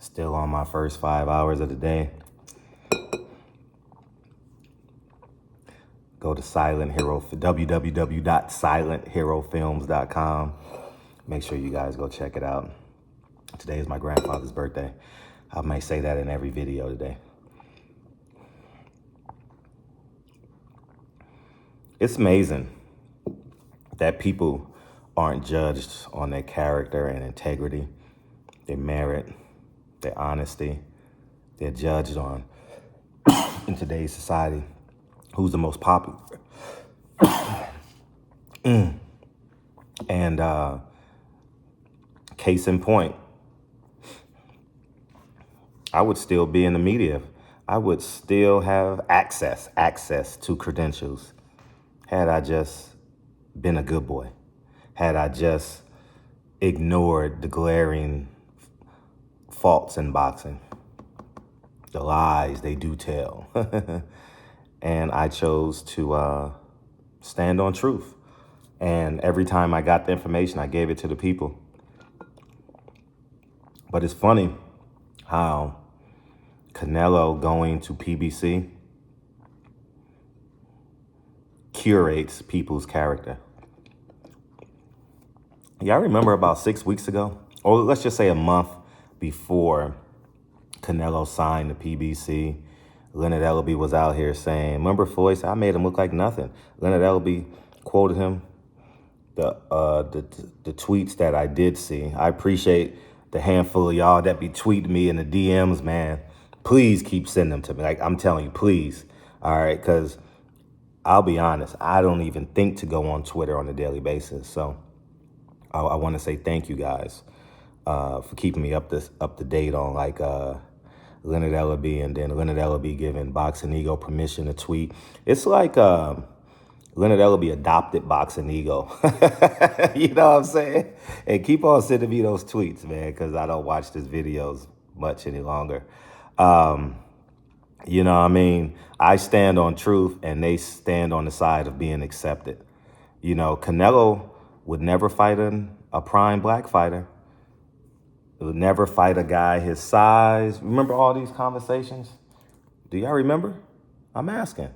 Still on my first 5 hours of the day. Go to www.silentherofilms.com. Make sure you guys go check it out. Today is my grandfather's birthday. I might say that in every video today. It's amazing that people aren't judged on their character and integrity, their merit, their honesty. They're judged on, in today's society, who's the most popular. And case in point, I would still be in the media. I would still have access to credentials, had I just been a good boy, had I just ignored the glaring faults in boxing, the lies they do tell. And I chose to stand on truth. And every time I got the information, I gave it to the people. But it's funny how Canelo going to PBC curates people's character. Yeah, I remember about 6 weeks ago, or let's just say a month before Canelo signed the PBC, Leonard Ellerbe was out here saying, remember Floyd, I made him look like nothing. Leonard Ellerbe quoted him, the tweets that I did see. I appreciate the handful of y'all that be tweeting me in the DMs, man. Please keep sending them to me. Like, I'm telling you, please. All right, because I'll be honest, I don't even think to go on Twitter on a daily basis. So I want to say thank you guys for keeping me up to date on like Leonard Ellerbe, and then Leonard Ellerbe giving Boxing Ego permission to tweet. It's like Leonard Ellerbe adopted Boxing Ego. You know what I'm saying? And keep on sending me those tweets, man, because I don't watch his videos much any longer. You know what I mean? I stand on truth, and they stand on the side of being accepted. You know, Canelo would never fight a prime black fighter. He would never fight a guy his size. Remember all these conversations? Do y'all remember? I'm asking.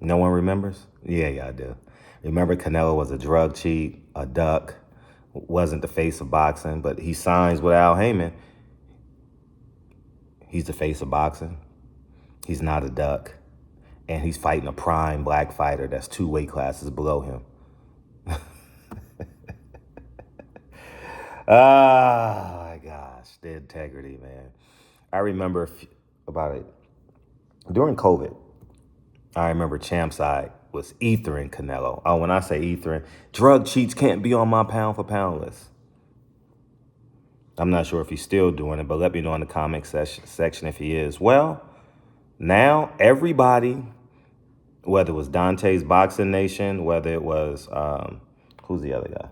No one remembers? Yeah, I do. Remember, Canelo was a drug cheat, a duck, wasn't the face of boxing, but he signs with Al Heyman. He's the face of boxing. He's not a duck. And he's fighting a prime black fighter that's 2 weight classes below him. Oh, my gosh. The integrity, man. I remember about it. During COVID, I remember Champside was ethering Canelo. Oh, when I say ethering, drug cheats can't be on my pound for pound list. I'm not sure if he's still doing it, but let me know in the comment section if he is. Well, now everybody, whether it was Dante's Boxing Nation, whether it was, who's the other guy?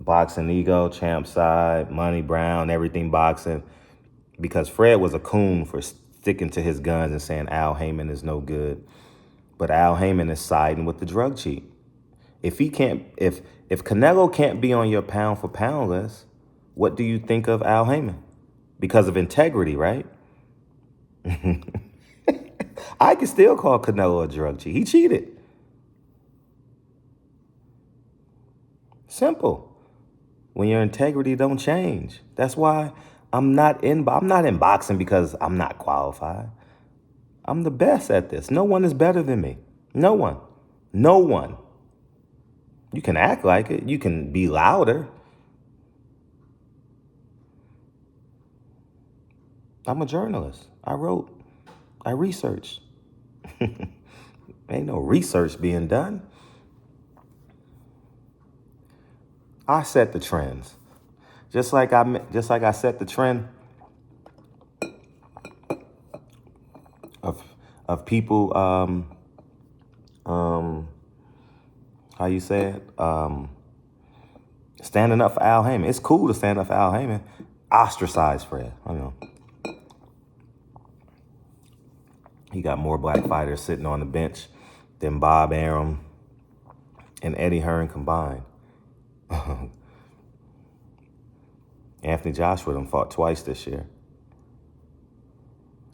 Boxing Ego, Champside, Money Brown, everything boxing. Because Fred was a coon for sticking to his guns and saying Al Heyman is no good. But Al Heyman is siding with the drug cheat. If Canelo can't be on your pound for pound list, what do you think of Al Heyman? Because of integrity, right? I can still call Canelo a drug cheat. He cheated. Simple. When your integrity don't change. That's why I'm not in boxing because I'm not qualified. I'm the best at this. No one is better than me. No one. No one. You can act like it. You can be louder. I'm a journalist. I wrote. I researched. Ain't no research being done. I set the trends. Just like I set the trend of people how you say it? Standing up for Al Heyman. It's cool to stand up for Al Heyman. Ostracize Fred. I know. He got more black fighters sitting on the bench than Bob Arum, and Eddie Hearn combined. Anthony Joshua done fought twice this year.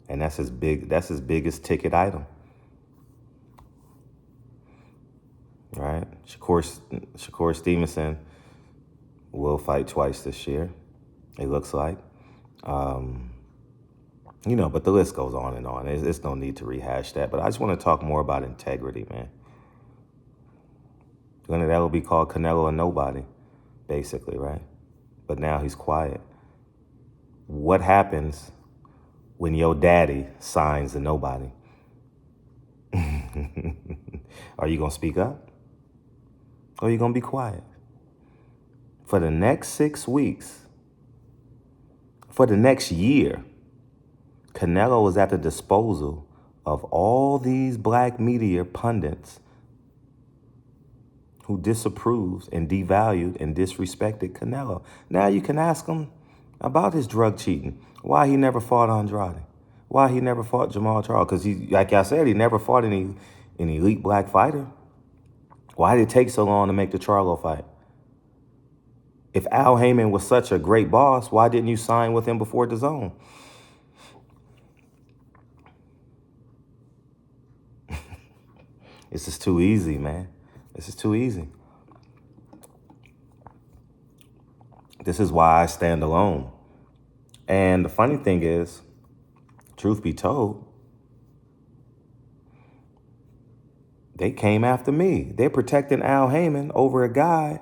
And that's his biggest ticket item. Right? Shakur Stevenson will fight twice this year, it looks like. But the list goes on and on. There's no need to rehash that. But I just want to talk more about integrity, man. That called Canelo a nobody, basically, right? But now he's quiet. What happens when your daddy signs a nobody? Are you going to speak up? Or are you going to be quiet? For the next 6 weeks, for the next year, Canelo is at the disposal of all these black media pundits who disapproves and devalued and disrespected Canelo. Now you can ask him about his drug cheating, why he never fought Andrade, why he never fought Jamal Charles, because like I said, he never fought an elite black fighter. Why did it take so long to make the Charlo fight? If Al Heyman was such a great boss, why didn't you sign with him before the zone? This is too easy, man. This is too easy. This is why I stand alone. And the funny thing is, truth be told, they came after me. They're protecting Al Heyman over a guy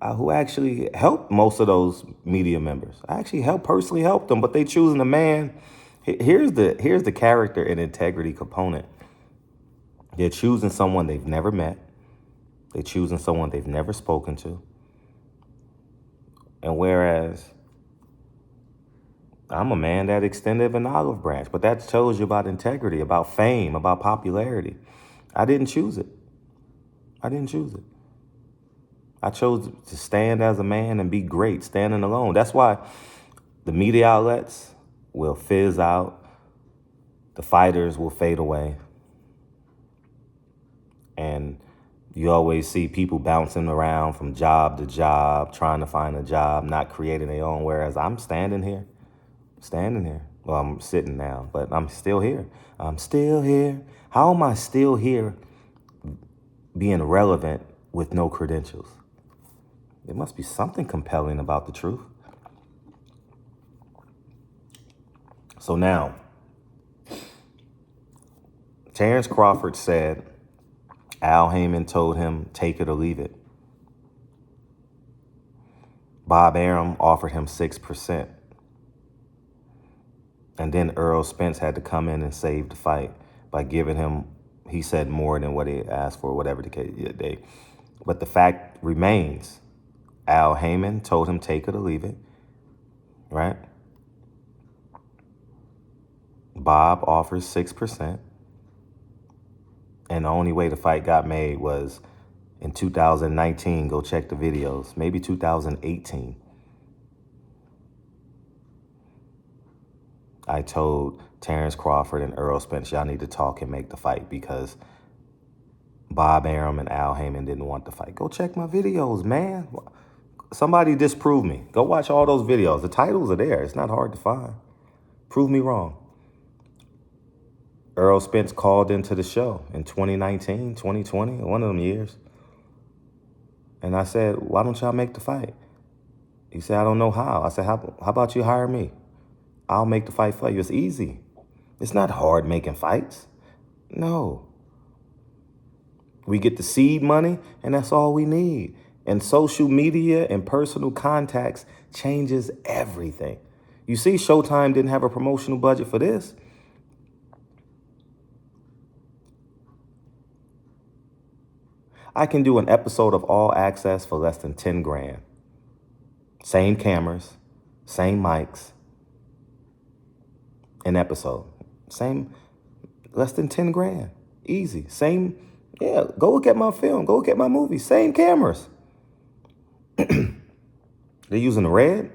who actually helped most of those media members. I actually personally helped them, but they choosing a man. Here's the character and integrity component. They're choosing someone they've never met. They're choosing someone they've never spoken to. And whereas I'm a man that extended an olive branch, but that tells you about integrity, about fame, about popularity. I didn't choose it. I chose to stand as a man and be great, standing alone. That's why the media outlets will fizz out. The fighters will fade away. And you always see people bouncing around from job to job, trying to find a job, not creating their own. Whereas I'm standing here. Well, I'm sitting now, but I'm still here. How am I still here being relevant with no credentials? There must be something compelling about the truth. So now, Terrence Crawford said Al Heyman told him, take it or leave it. Bob Arum offered him 6%. And then Errol Spence had to come in and save the fight by giving him, he said, more than what he asked for, whatever the case. But the fact remains, Al Heyman told him, take it or leave it, right? Bob offers 6%. And the only way the fight got made was in 2019. Go check the videos. Maybe 2018. I told Terrence Crawford and Errol Spence, y'all need to talk and make the fight because Bob Arum and Al Heyman didn't want the fight. Go check my videos, man. Somebody disprove me. Go watch all those videos. The titles are there. It's not hard to find. Prove me wrong. Errol Spence called into the show in 2019, 2020, one of them years. And I said, why don't y'all make the fight? He said, I don't know how. I said, how about you hire me? I'll make the fight for you. It's easy. It's not hard making fights. No. We get the seed money, and that's all we need. And social media and personal contacts changes everything. You see, Showtime didn't have a promotional budget for this. I can do an episode of All Access for less than 10 grand. Same cameras, same mics. An episode. Same, less than 10 grand. Easy. Same, go look at my film. Go look at my movie. Same cameras. They're using the Red.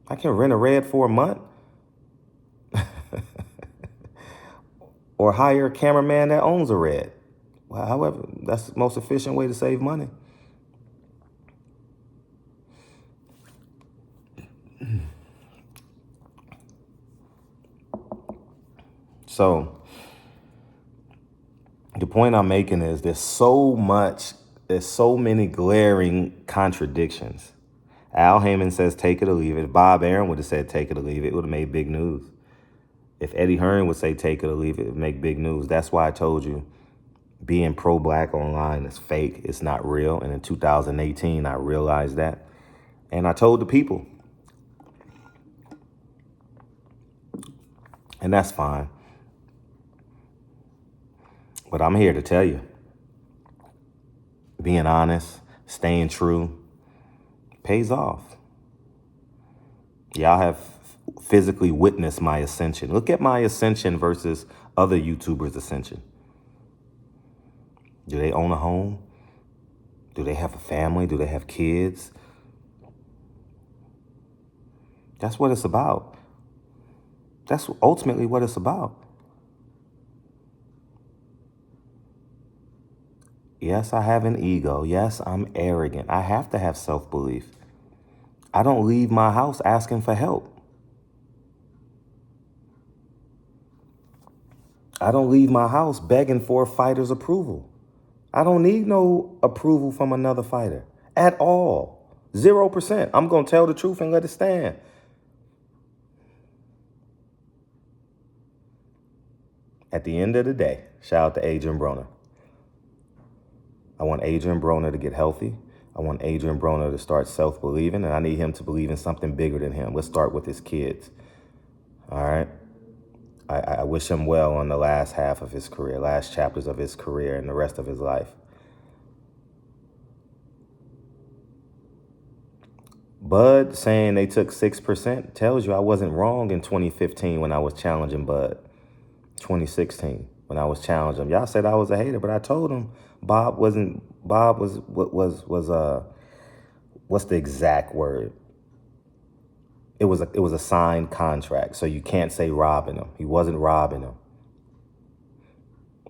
I can rent a Red for a month. Or hire a cameraman that owns a Red. Well, however, that's the most efficient way to save money. So the point I'm making is there's so many glaring contradictions. Al Heyman says take it or leave it. If Bob Arum would have said take it or leave it, it would have made big news. If Eddie Hearn would say take it or leave it, it would make big news. That's why I told you being pro-black online is fake. It's not real. And in 2018, I realized that. And I told the people. And that's fine. But I'm here to tell you, being honest, staying true, pays off. Y'all have physically witnessed my ascension. Look at my ascension versus other YouTubers' ascension. Do they own a home? Do they have a family? Do they have kids? That's what it's about. That's ultimately what it's about. Yes, I have an ego. Yes, I'm arrogant. I have to have self-belief. I don't leave my house asking for help. I don't leave my house begging for a fighter's approval. I don't need no approval from another fighter at all. 0%. I'm going to tell the truth and let it stand. At the end of the day, shout out to Adrian Broner. I want Adrian Broner to get healthy. I want Adrian Broner to start self-believing, and I need him to believe in something bigger than him. Let's start with his kids. All right? I wish him well on the last half of his career, last chapters of his career, and the rest of his life. Bud saying they took 6% tells you I wasn't wrong in 2015 when I was challenging Bud. 2016 when I was challenging him. Y'all said I was a hater, but I told him Bob was what's the exact word? It was a signed contract, so you can't say robbing him. He wasn't robbing him.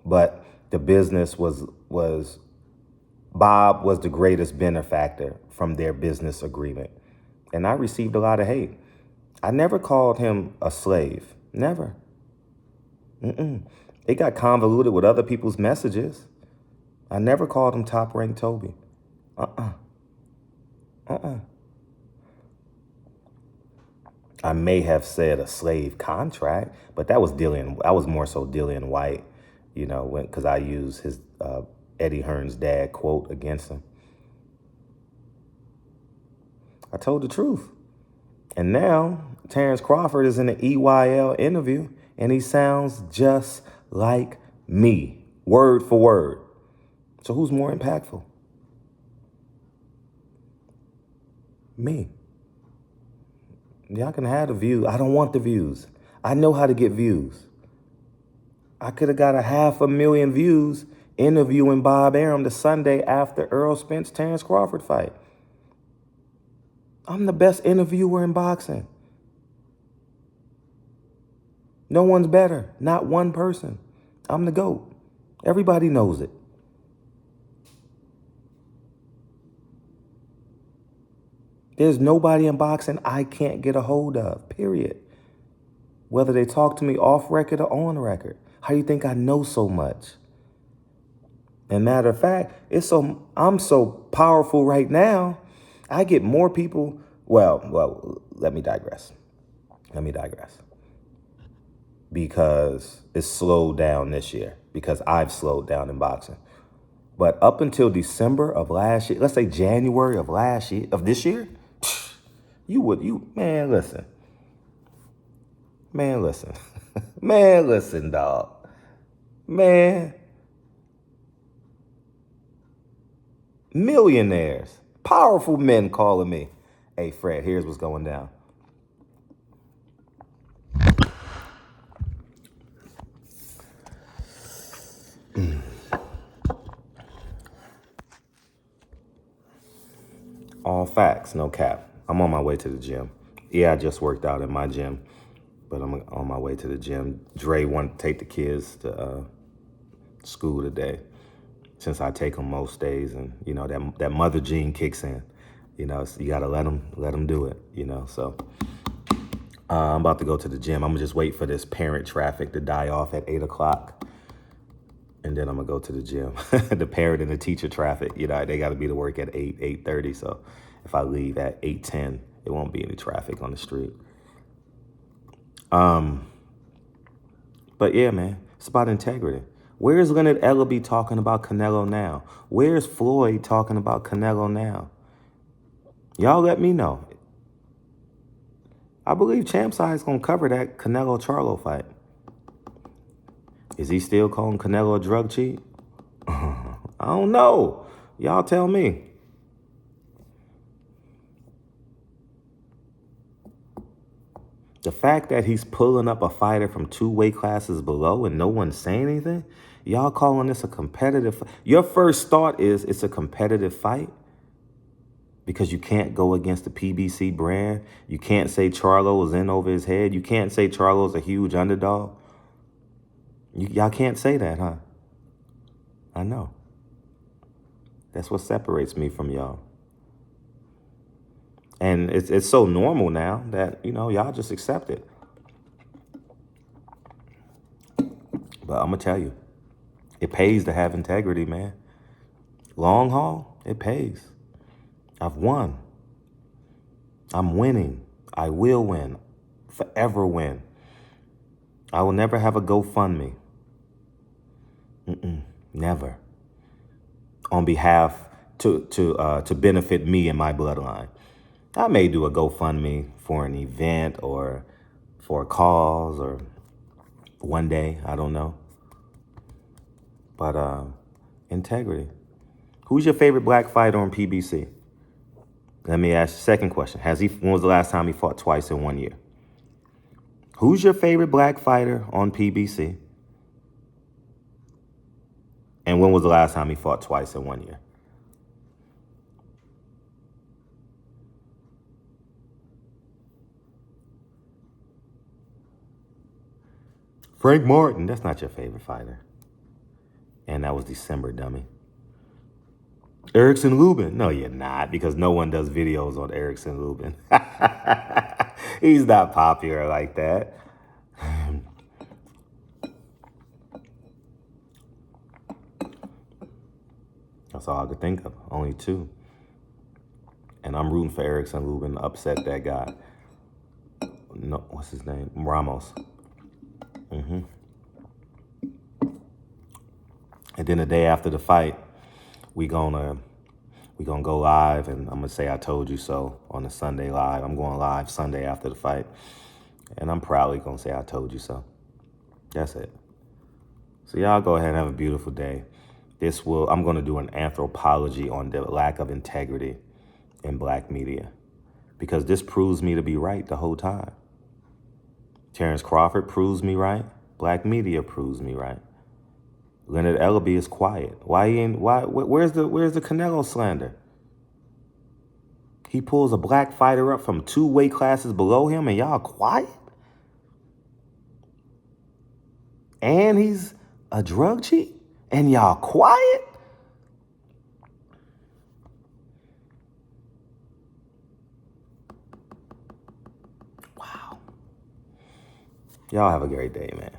But the business was Bob was the greatest benefactor from their business agreement. And I received a lot of hate. I never called him a slave. Never. It got convoluted with other people's messages. I never called him top-ranked Toby. I may have said a slave contract, but that was more so Dillian White, you know, because I used his Eddie Hearn's dad quote against him. I told the truth. And now Terrence Crawford is in an EYL interview, and he sounds just like me, word for word. So who's more impactful? Me. Y'all can have the views. I don't want the views. I know how to get views. I could have got 500,000 views interviewing Bob Arum the Sunday after Errol Spence Terrence Crawford fight. I'm the best interviewer in boxing. No one's better. Not one person. I'm the GOAT. Everybody knows it. There's nobody in boxing I can't get a hold of, period. Whether they talk to me off record or on record. How do you think I know so much? And matter of fact, I'm so powerful right now, I get more people. Well, let me digress. Because it's slowed down this year, because I've slowed down in boxing. But up until December of last year, let's say January of this year, man, listen, dog, man, millionaires, powerful men calling me, hey, Fred, here's what's going down. All facts, no cap. I'm on my way to the gym. Yeah, I just worked out in my gym, but I'm on my way to the gym. Dre wanted to take the kids to school today. since I take them most days, and you know that mother gene kicks in. You know, so you gotta let them do it. You know, so I'm about to go to the gym. I'm gonna just wait for this parent traffic to die off at 8 o'clock, and then I'm gonna go to the gym. The parent and the teacher traffic, you know, they got to be to work at 8:30. So if I leave at 8:10, it won't be any traffic on the street. But yeah, man, it's about integrity. Where's Leonard Ellerbe talking about Canelo now? Where's Floyd talking about Canelo now? Y'all let me know. I believe Champside is going to cover that Canelo-Charlo fight. Is he still calling Canelo a drug cheat? I don't know. Y'all tell me. The fact that he's pulling up a fighter from 2 weight classes below and no one's saying anything, y'all calling this a competitive. Your first thought is it's a competitive fight because you can't go against the PBC brand. You can't say Charlo was in over his head. You can't say Charlo's a huge underdog. Y'all can't say that, huh? I know. That's what separates me from y'all. And it's so normal now that, you know, y'all just accept it. But I'm going to tell you, it pays to have integrity, man. Long haul, it pays. I've won. I'm winning. I will win. Forever win. I will never have a GoFundMe. Never. On behalf to benefit me and my bloodline. I may do a GoFundMe for an event or for a cause or one day, I don't know. But integrity. Who's your favorite black fighter on PBC? Let me ask the second question. When was the last time he fought twice in 1 year? Who's your favorite black fighter on PBC? And when was the last time he fought twice in 1 year? Frank Martin, that's not your favorite fighter. And that was December, dummy. Erickson Lubin. No, you're not, because no one does videos on Erickson Lubin. He's not popular like that. That's all I could think of. Only 2. And I'm rooting for Erickson Lubin to upset that guy. No, what's his name? Ramos. And then the day after the fight, we gonna go live, and I'm gonna say I told you so on the Sunday live. I'm going live Sunday after the fight, and I'm proudly gonna say I told you so. That's it. So y'all go ahead and have a beautiful day. I'm gonna do an anthropology on the lack of integrity in black media, because this proves me to be right the whole time. Terrence Crawford proves me right. Black media proves me right. Leonard Ellerbe is quiet. Where's the Canelo slander? He pulls a black fighter up from 2 weight classes below him and y'all quiet? And he's a drug cheat and y'all quiet? Wow. Y'all have a great day, man.